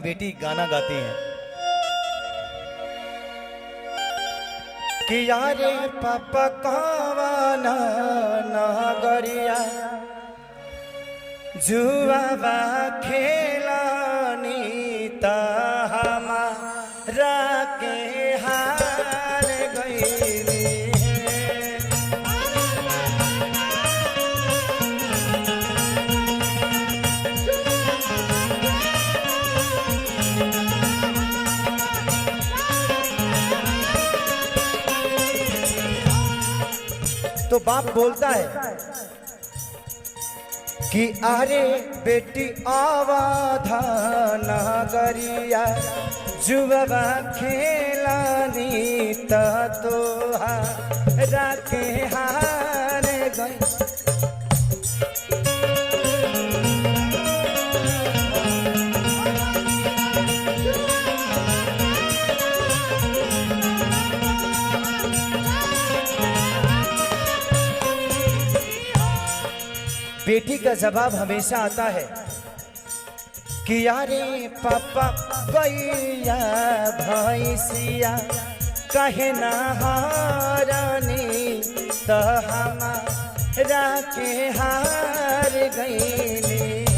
बेटी गाना गाती हैं कि यारे पापा कावाना नगरिया जुआबा खेलानी त हमारा के हार गईली तो बाप बोलता है कि अरे बेटी आवाधा नगरिया जुबा खेलानी तोहरा के हार गई। बेटी का जवाब हमेशा आता है कि यारे पापा गैया भैंसिया कहे ना हारानी तो हमारा के हार गईली है।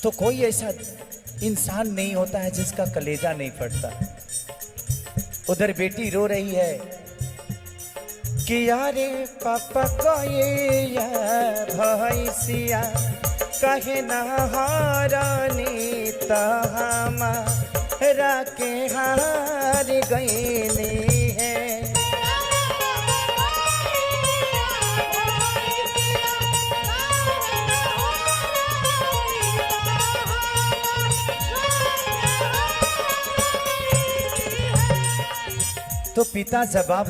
तो कोई ऐसा इंसान नहीं होता है जिसका कलेजा नहीं फटता। उधर बेटी रो रही है कि यारे पापा गैया भैंसिया कहे ना हारानी तो हमारा के हार गईली है। तो पिता जवाब